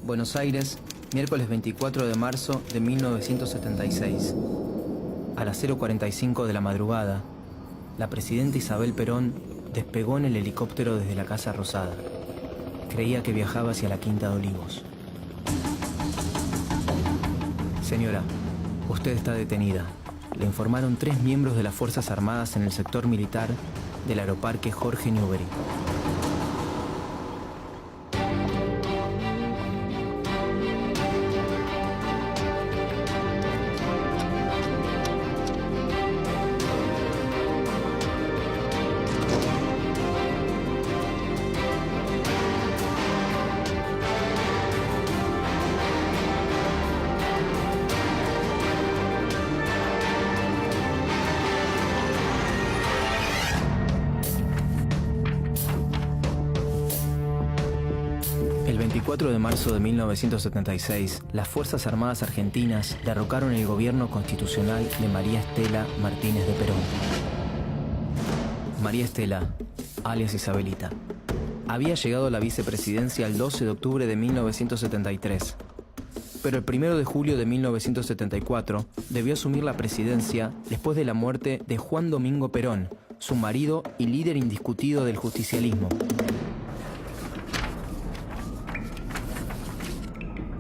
Buenos Aires, miércoles 24 de marzo de 1976. A las 0:45 de la madrugada, la presidenta Isabel Perón despegó en el helicóptero desde la Casa Rosada. Creía que viajaba hacia la Quinta de Olivos. Señora, usted está detenida. Le informaron 3 miembros de las Fuerzas Armadas en el sector militar del Aeroparque Jorge Newbery. El 24 de marzo de 1976, las Fuerzas Armadas argentinas derrocaron el gobierno constitucional de María Estela Martínez de Perón. María Estela, alias Isabelita, había llegado a la vicepresidencia el 12 de octubre de 1973, pero el 1 de julio de 1974 debió asumir la presidencia después de la muerte de Juan Domingo Perón, su marido y líder indiscutido del justicialismo.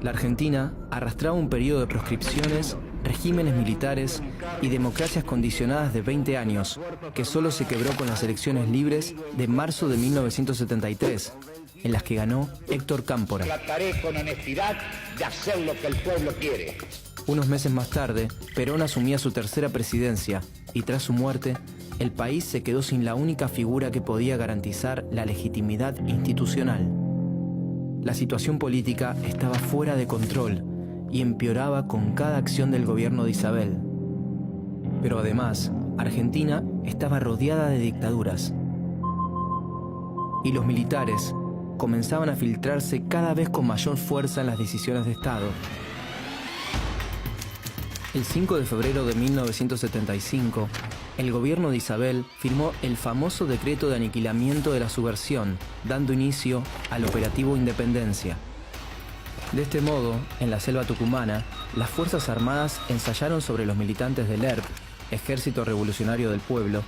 La Argentina arrastraba un periodo de proscripciones, regímenes militares y democracias condicionadas de 20 años, que solo se quebró con las elecciones libres de marzo de 1973, en las que ganó Héctor Cámpora. Trataré con honestidad de hacer lo que el pueblo quiere. Unos meses más tarde, Perón asumía su tercera presidencia y tras su muerte, el país se quedó sin la única figura que podía garantizar la legitimidad institucional. La situación política estaba fuera de control y empeoraba con cada acción del gobierno de Isabel. Pero además, Argentina estaba rodeada de dictaduras. Y los militares comenzaban a filtrarse cada vez con mayor fuerza en las decisiones de Estado. El 5 de febrero de 1975, el gobierno de Isabel firmó el famoso decreto de aniquilamiento de la subversión, dando inicio al operativo Independencia. De este modo, en la selva tucumana, las Fuerzas Armadas ensayaron sobre los militantes del ERP, Ejército Revolucionario del Pueblo,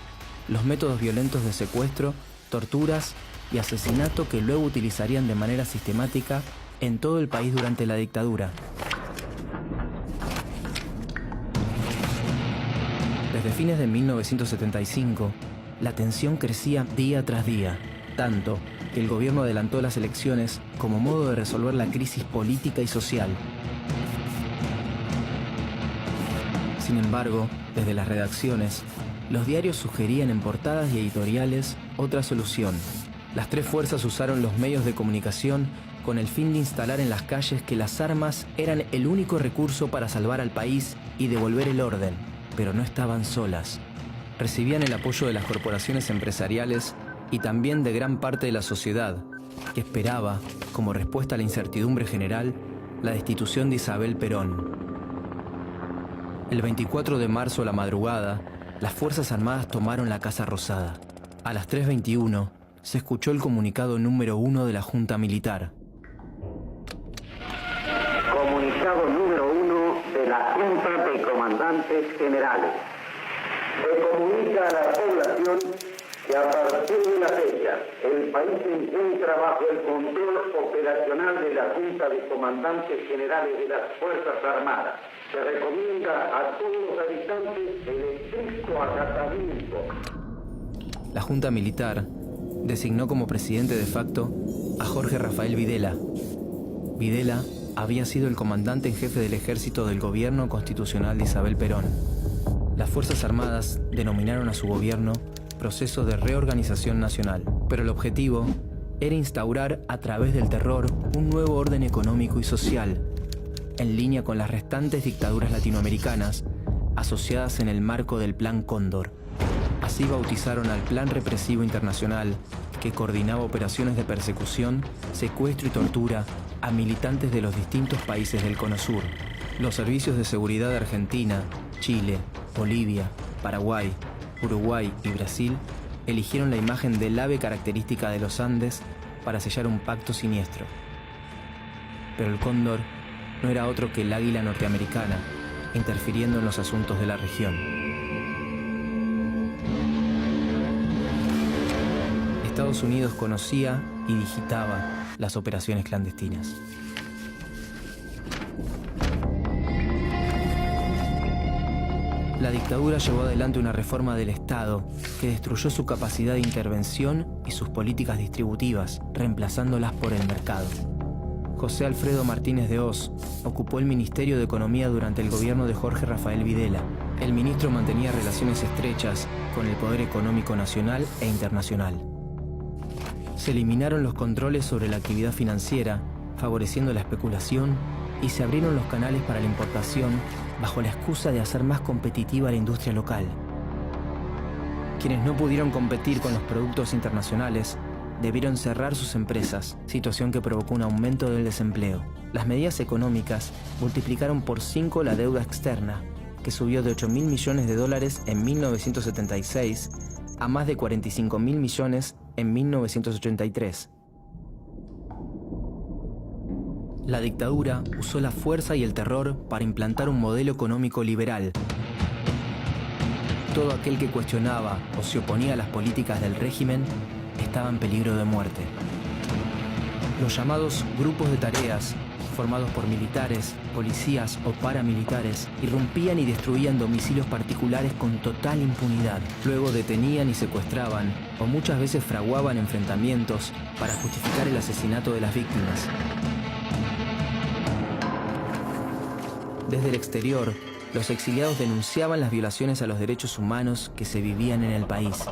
los métodos violentos de secuestro, torturas y asesinato que luego utilizarían de manera sistemática en todo el país durante la dictadura. Desde fines de 1975, la tensión crecía día tras día, tanto que el gobierno adelantó las elecciones como modo de resolver la crisis política y social. Sin embargo, desde las redacciones, los diarios sugerían en portadas y editoriales otra solución. Las 3 fuerzas usaron los medios de comunicación con el fin de instalar en las calles que las armas eran el único recurso para salvar al país y devolver el orden. Pero no estaban solas. Recibían el apoyo de las corporaciones empresariales y también de gran parte de la sociedad, que esperaba, como respuesta a la incertidumbre general, la destitución de Isabel Perón. El 24 de marzo a la madrugada, las Fuerzas Armadas tomaron la Casa Rosada. A las 3:21 se escuchó el comunicado número 1 de la Junta Militar. Comunicado número 1 de la Junta de Comandantes Generales. Se comunica a la población que a partir de la fecha el país se encuentra bajo el control operacional de la Junta de Comandantes Generales de las Fuerzas Armadas. Se recomienda a todos los habitantes el estricto acatamiento. La Junta Militar designó como presidente de facto a Jorge Rafael Videla. Videla había sido el comandante en jefe del ejército del gobierno constitucional de Isabel Perón. Las Fuerzas Armadas denominaron a su gobierno Proceso de Reorganización Nacional, pero el objetivo era instaurar a través del terror un nuevo orden económico y social, en línea con las restantes dictaduras latinoamericanas asociadas en el marco del Plan Cóndor. Así bautizaron al Plan Represivo Internacional, que coordinaba operaciones de persecución, secuestro y tortura a militantes de los distintos países del Cono Sur. Los servicios de seguridad de Argentina, Chile, Bolivia, Paraguay, Uruguay y Brasil eligieron la imagen del ave característica de los Andes para sellar un pacto siniestro. Pero el cóndor no era otro que el águila norteamericana, interfiriendo en los asuntos de la región. Estados Unidos conocía y digitaba las operaciones clandestinas. La dictadura llevó adelante una reforma del Estado que destruyó su capacidad de intervención y sus políticas distributivas, reemplazándolas por el mercado. José Alfredo Martínez de Hoz ocupó el Ministerio de Economía durante el gobierno de Jorge Rafael Videla. El ministro mantenía relaciones estrechas con el poder económico nacional e internacional. Se eliminaron los controles sobre la actividad financiera, favoreciendo la especulación, y se abrieron los canales para la importación bajo la excusa de hacer más competitiva la industria local. Quienes no pudieron competir con los productos internacionales debieron cerrar sus empresas, situación que provocó un aumento del desempleo. Las medidas económicas multiplicaron por 5 la deuda externa, que subió de $8.000 millones en 1976 a más de $45.000 millones en 1983. La dictadura usó la fuerza y el terror para implantar un modelo económico liberal. Todo aquel que cuestionaba o se oponía a las políticas del régimen estaba en peligro de muerte. Los llamados grupos de tareas, formados por militares, policías o paramilitares, irrumpían y destruían domicilios particulares con total impunidad. Luego detenían y secuestraban, o muchas veces fraguaban enfrentamientos para justificar el asesinato de las víctimas. Desde el exterior, los exiliados denunciaban las violaciones a los derechos humanos que se vivían en el país.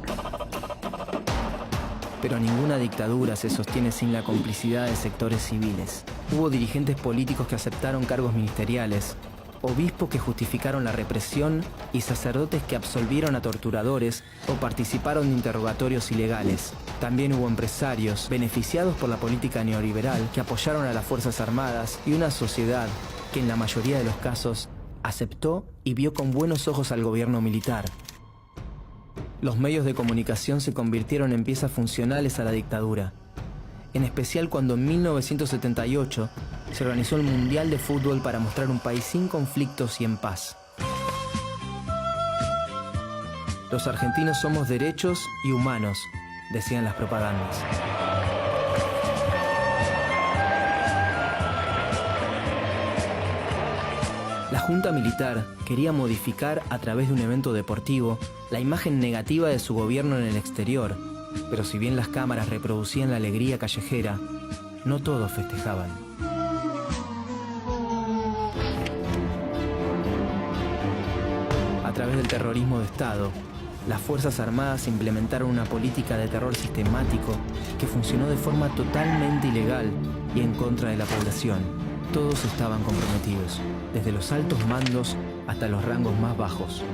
Pero ninguna dictadura se sostiene sin la complicidad de sectores civiles. Hubo dirigentes políticos que aceptaron cargos ministeriales, obispos que justificaron la represión y sacerdotes que absolvieron a torturadores o participaron de interrogatorios ilegales. También hubo empresarios beneficiados por la política neoliberal que apoyaron a las Fuerzas Armadas y una sociedad que en la mayoría de los casos aceptó y vio con buenos ojos al gobierno militar. Los medios de comunicación se convirtieron en piezas funcionales a la dictadura, en especial cuando en 1978 se organizó el Mundial de Fútbol para mostrar un país sin conflictos y en paz. Los argentinos somos derechos y humanos, decían las propagandas. La Junta Militar quería modificar a través de un evento deportivo la imagen negativa de su gobierno en el exterior, pero si bien las cámaras reproducían la alegría callejera, no todos festejaban. A través del terrorismo de Estado, las Fuerzas Armadas implementaron una política de terror sistemático que funcionó de forma totalmente ilegal y en contra de la población. Todos estaban comprometidos, desde los altos mandos hasta los rangos más bajos.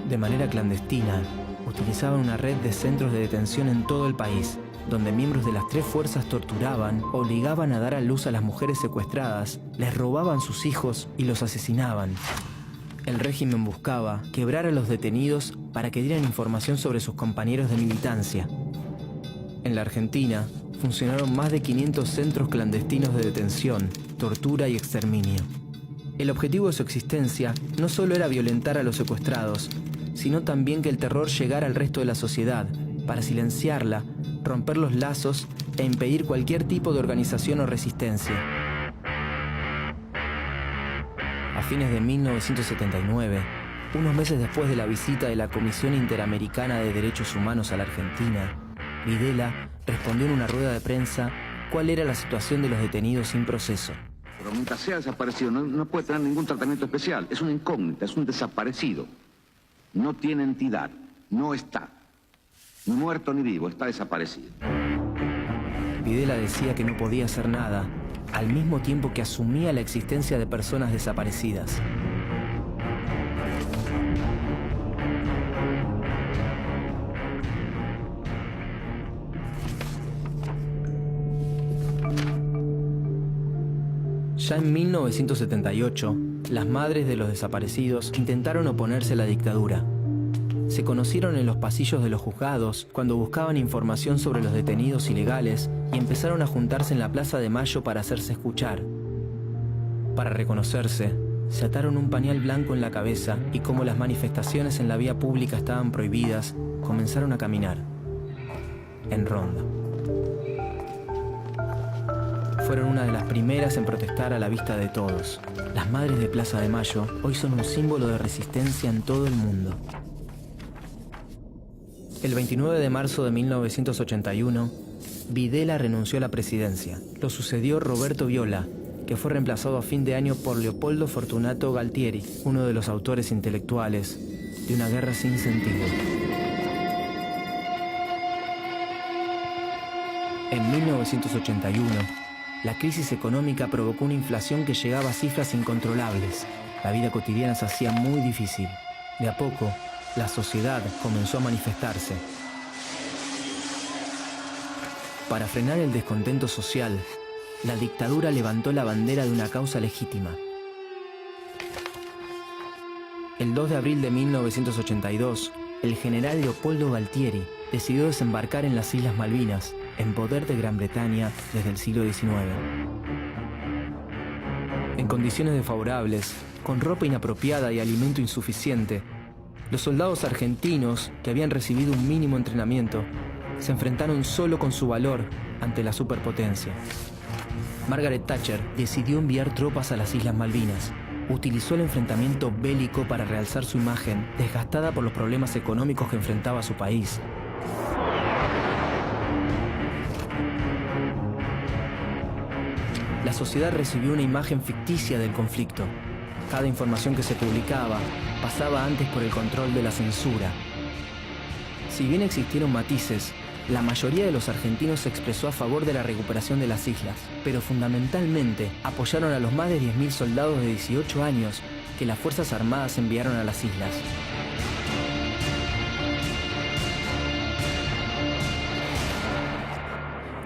De manera clandestina, utilizaban una red de centros de detención en todo el país, donde miembros de las 3 fuerzas torturaban, obligaban a dar a luz a las mujeres secuestradas, les robaban sus hijos y los asesinaban. El régimen buscaba quebrar a los detenidos para que dieran información sobre sus compañeros de militancia. En la Argentina, funcionaron más de 500 centros clandestinos de detención, tortura y exterminio. El objetivo de su existencia no solo era violentar a los secuestrados, sino también que el terror llegara al resto de la sociedad, para silenciarla, romper los lazos e impedir cualquier tipo de organización o resistencia. A fines de 1979, unos meses después de la visita de la Comisión Interamericana de Derechos Humanos a la Argentina, Videla respondió en una rueda de prensa cuál era la situación de los detenidos sin proceso. Pero mientras sea desaparecido, no puede tener ningún tratamiento especial. Es una incógnita, es un desaparecido. No tiene entidad, no está. Ni muerto ni vivo, está desaparecido. Videla decía que no podía hacer nada, al mismo tiempo que asumía la existencia de personas desaparecidas. Ya en 1978, las madres de los desaparecidos intentaron oponerse a la dictadura. Se conocieron en los pasillos de los juzgados cuando buscaban información sobre los detenidos ilegales y empezaron a juntarse en la Plaza de Mayo para hacerse escuchar. Para reconocerse, se ataron un pañal blanco en la cabeza y como las manifestaciones en la vía pública estaban prohibidas, comenzaron a caminar, en ronda. Fueron una de las primeras en protestar a la vista de todos. Las madres de Plaza de Mayo hoy son un símbolo de resistencia en todo el mundo. El 29 de marzo de 1981, Videla renunció a la presidencia. Lo sucedió Roberto Viola, que fue reemplazado a fin de año por Leopoldo Fortunato Galtieri, uno de los autores intelectuales de Una guerra sin sentido. En 1981, la crisis económica provocó una inflación que llegaba a cifras incontrolables. La vida cotidiana se hacía muy difícil. De a poco, la sociedad comenzó a manifestarse. Para frenar el descontento social, la dictadura levantó la bandera de una causa legítima. El 2 de abril de 1982, el general Leopoldo Galtieri decidió desembarcar en las Islas Malvinas, en poder de Gran Bretaña desde el siglo XIX. En condiciones desfavorables, con ropa inapropiada y alimento insuficiente, los soldados argentinos, que habían recibido un mínimo entrenamiento, se enfrentaron solo con su valor ante la superpotencia. Margaret Thatcher decidió enviar tropas a las Islas Malvinas. Utilizó el enfrentamiento bélico para realzar su imagen, desgastada por los problemas económicos que enfrentaba su país. La sociedad recibió una imagen ficticia del conflicto. Cada información que se publicaba pasaba antes por el control de la censura. Si bien existieron matices, la mayoría de los argentinos se expresó a favor de la recuperación de las islas, pero fundamentalmente apoyaron a los más de 10.000 soldados de 18 años que las Fuerzas Armadas enviaron a las islas.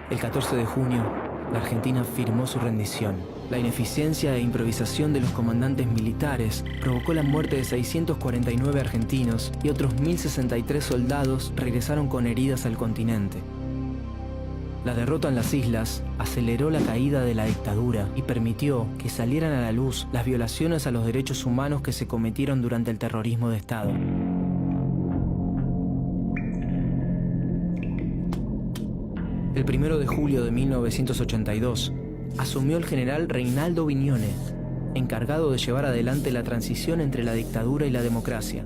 El 14 de junio, la Argentina firmó su rendición. La ineficiencia e improvisación de los comandantes militares provocó la muerte de 649 argentinos y otros 1.063 soldados regresaron con heridas al continente. La derrota en las islas aceleró la caída de la dictadura y permitió que salieran a la luz las violaciones a los derechos humanos que se cometieron durante el terrorismo de Estado. El 1 de julio de 1982, asumió el general Reinaldo Vignone, encargado de llevar adelante la transición entre la dictadura y la democracia.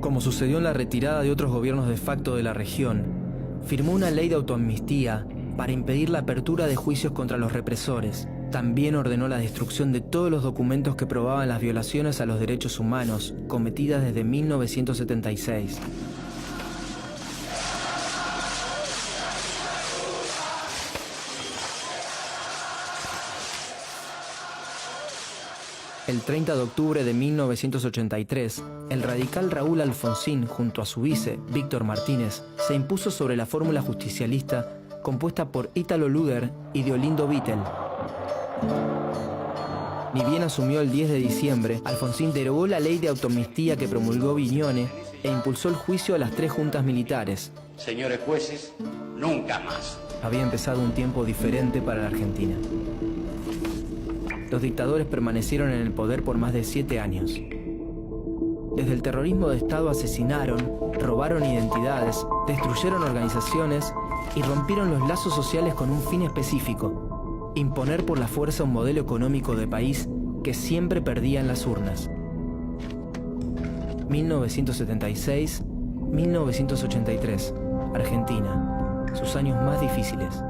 Como sucedió en la retirada de otros gobiernos de facto de la región, firmó una ley de autoamnistía para impedir la apertura de juicios contra los represores. También ordenó la destrucción de todos los documentos que probaban las violaciones a los derechos humanos cometidas desde 1976. El 30 de octubre de 1983, el radical Raúl Alfonsín, junto a su vice, Víctor Martínez, se impuso sobre la fórmula justicialista compuesta por Ítalo Luder y Deolindo Vittel. Ni bien asumió el 10 de diciembre, Alfonsín derogó la ley de autoamnistía que promulgó Vignone e impulsó el juicio a las 3 juntas militares. Señores jueces, nunca más. Había empezado un tiempo diferente para la Argentina. Los dictadores permanecieron en el poder por más de 7 años. Desde el terrorismo de Estado asesinaron, robaron identidades, destruyeron organizaciones y rompieron los lazos sociales con un fin específico: imponer por la fuerza un modelo económico de país que siempre perdía en las urnas. 1976-1983, Argentina, sus años más difíciles.